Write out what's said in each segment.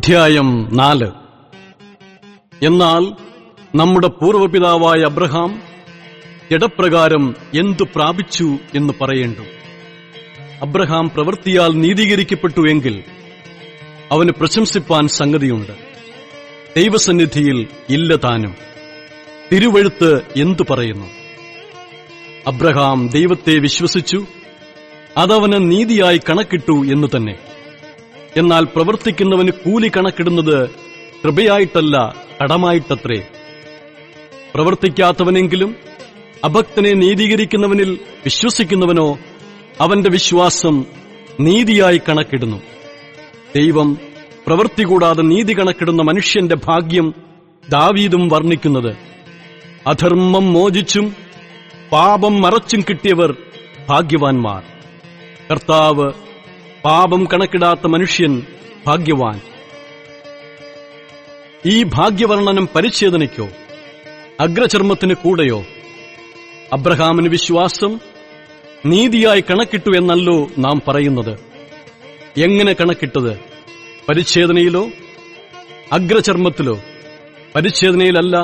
അധ്യായം 4. എന്നാൽ നമ്മുടെ പൂർവ്വപിതാവായ അബ്രഹാം ജഡപ്രകാരം എന്തു പ്രാപിച്ചു എന്ന് പറയേണ്ടു. അബ്രഹാം പ്രവൃത്തിയാൽ നീതീകരിക്കപ്പെട്ടു എങ്കിൽ അവന് പ്രശംസിപ്പാൻ സംഗതിയുണ്ട്. ദൈവസന്നിധിയിൽ ഇല്ല താനും. തിരുവെഴുത്ത് എന്തു പറയുന്നു? അബ്രഹാം ദൈവത്തെ വിശ്വസിച്ചു, അതവന് നീതിയായി കണക്കിട്ടു എന്നു തന്നെ. എന്നാൽ പ്രവർത്തിക്കുന്നവന് കൂലി കണക്കിടുന്നത് കൃപയായിട്ടല്ല, കടമായിട്ടത്രേ. പ്രവർത്തിക്കാത്തവനെങ്കിലും അഭക്തനെ നീതീകരിക്കുന്നവനിൽ വിശ്വസിക്കുന്നവനോ അവന്റെ വിശ്വാസം നീതിയായി കണക്കിടുന്നു. ദൈവം പ്രവൃത്തി കൂടാതെ നീതി കണക്കിടുന്ന മനുഷ്യന്റെ ഭാഗ്യം ദാവീദും വർണ്ണിക്കുന്നത്, അധർമ്മം മോചിച്ചും പാപം മറച്ചും കിട്ടിയവർ ഭാഗ്യവാന്മാർ. കർത്താവ് പാപം കണക്കിടാത്ത മനുഷ്യൻ ഭാഗ്യവാൻ. ഈ ഭാഗ്യവർണ്ണനം പരിച്ഛേദനയ്ക്കോ അഗ്രചർമ്മത്തിന് കൂടെയോ? അബ്രഹാമിന് വിശ്വാസം നീതിയായി കണക്കിട്ടു എന്നല്ലോ നാം പറയുന്നത്. എങ്ങനെ കണക്കിട്ടത്? പരിച്ഛേദനയിലോ അഗ്രചർമ്മത്തിലോ? പരിച്ഛേദനയിലല്ല,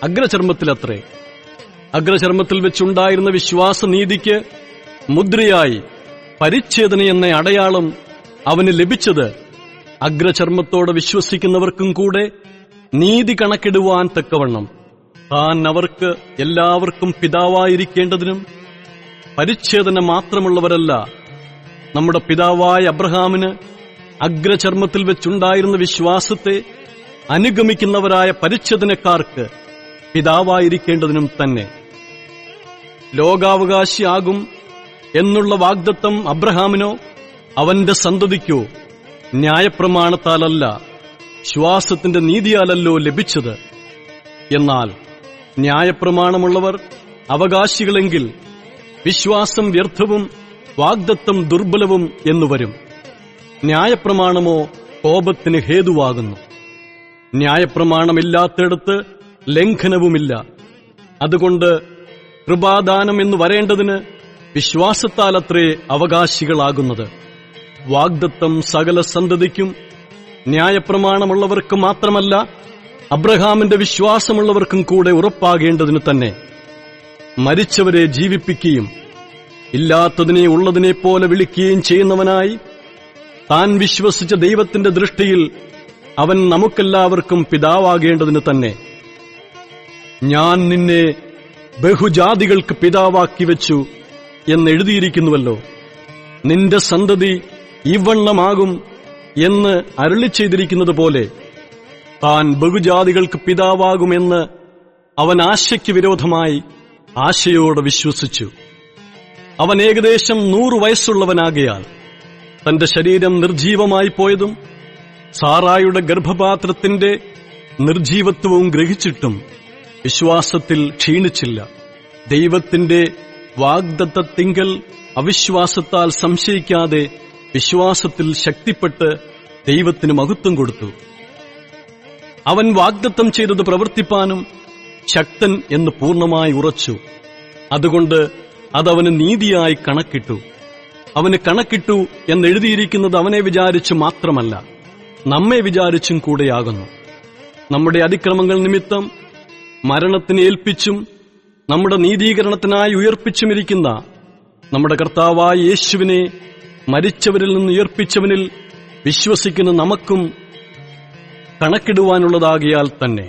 അഗ്രചർമ്മത്തിലത്രേ. അഗ്രചർമ്മത്തിൽ വെച്ചുണ്ടായിരുന്ന വിശ്വാസനീതിക്ക് മുദ്രയായി പരിച്ഛേദന എന്ന അടയാളം അവന് ലഭിച്ചത് അഗ്രചർമ്മത്തോടെ വിശ്വസിക്കുന്നവർക്കും കൂടെ നീതി കണക്കിടുവാൻ തക്കവണ്ണം താൻ അവർക്ക് എല്ലാവർക്കും പിതാവായിരിക്കേണ്ടതിനും. പരിച്ഛേദന മാത്രമുള്ളവരല്ല, നമ്മുടെ പിതാവായ അബ്രഹാമിന് അഗ്രചർമ്മത്തിൽ വെച്ചുണ്ടായിരുന്ന വിശ്വാസത്തെ അനുഗമിക്കുന്നവരായ പരിച്ഛേദനക്കാർക്ക് പിതാവായിരിക്കേണ്ടതിനും തന്നെ. ലോകാവകാശിയാകും എന്നുള്ള വാഗ്ദത്തം അബ്രഹാമിനോ അവന്റെ സന്തതിക്കോ ന്യായപ്രമാണത്താലല്ല, വിശ്വാസത്തിന്റെ നീതിയാലല്ലോ ലഭിച്ചത്. എന്നാൽ ന്യായപ്രമാണമുള്ളവർ അവകാശികളെങ്കിൽ വിശ്വാസം വ്യർത്ഥവും വാഗ്ദത്തം ദുർബലവും എന്നുവരും. ന്യായപ്രമാണമോ കോപത്തിന് ഹേതുവാകുന്നു. ന്യായപ്രമാണമില്ലാത്തിടത്ത് ലംഘനവുമില്ല. അതുകൊണ്ട് കൃപാദാനം എന്ന് വരേണ്ടതിന് വിശ്വാസത്താലത്രേ അവകാശികളാകുന്നത്. വാഗ്ദത്തം സകല സന്തതിക്കും ന്യായപ്രമാണമുള്ളവർക്ക് മാത്രമല്ല, അബ്രഹാമിന്റെ വിശ്വാസമുള്ളവർക്കും കൂടെ ഉറപ്പാകേണ്ടതിനു തന്നെ. മരിച്ചവരെ ജീവിപ്പിക്കുകയും ഇല്ലാത്തതിനെ ഉള്ളതിനെപ്പോലെ വിളിക്കുകയും ചെയ്യുന്നവനായി താൻ വിശ്വസിച്ച ദൈവത്തിന്റെ ദൃഷ്ടിയിൽ അവൻ നമുക്കെല്ലാവർക്കും പിതാവാകേണ്ടതിനു തന്നെ. ഞാൻ നിന്നെ ബഹുജാതികൾക്ക് പിതാവാക്കി വെച്ചു എന്നെഴുതിയിരിക്കുന്നുവല്ലോ. നിന്റെ സന്തതി ഇവണ്ണമാകും എന്ന് അരുളിച്ചെയ്തിരിക്കുന്നത് പോലെ താൻ ബഹുജാതികൾക്ക് പിതാവാകുമെന്ന് അവൻ ആശയ്ക്ക് വിരോധമായി ആശയോടെ വിശ്വസിച്ചു. അവൻ ഏകദേശം 100 വയസ്സുള്ളവനാകയാൽ തന്റെ ശരീരം നിർജീവമായി പോയതും സാറായുടെ ഗർഭപാത്രത്തിന്റെ നിർജീവത്വവും ഗ്രഹിച്ചിട്ടും വിശ്വാസത്തിൽ ക്ഷീണിച്ചില്ല. ദൈവത്തിന്റെ വാഗ്ദത്തത്തിങ്കൽ അവിശ്വാസത്താൽ സംശയിക്കാതെ വിശ്വാസത്തിൽ ശക്തിപ്പെട്ട് ദൈവത്തിന് മഹത്വം കൊടുത്തു. അവൻ വാഗ്ദത്തം ചെയ്തത് പ്രവർത്തിപ്പാനും ശക്തൻ എന്ന് പൂർണ്ണമായി ഉറച്ചു. അതുകൊണ്ട് അതവന് നീതിയായി കണക്കിട്ടു. അവന് കണക്കിട്ടു എന്നെഴുതിയിരിക്കുന്നത് അവനെ വിചാരിച്ചു മാത്രമല്ല, നമ്മെ വിചാരിച്ചും കൂടെയാകുന്നു. നമ്മുടെ അതിക്രമങ്ങൾ നിമിത്തം മരണത്തിന് ഏൽപ്പിച്ചും നമ്മുടെ നീതീകരണത്തിനായി ഉയർപ്പിച്ചുമിരിക്കുന്ന നമ്മുടെ കർത്താവായ യേശുവിനെ മരിച്ചവരിൽ നിന്ന് ഉയർപ്പിച്ചവനിൽ വിശ്വസിക്കുന്ന നമുക്കും കണക്കിടുവാനുള്ളതാകിയാൽ തന്നെ.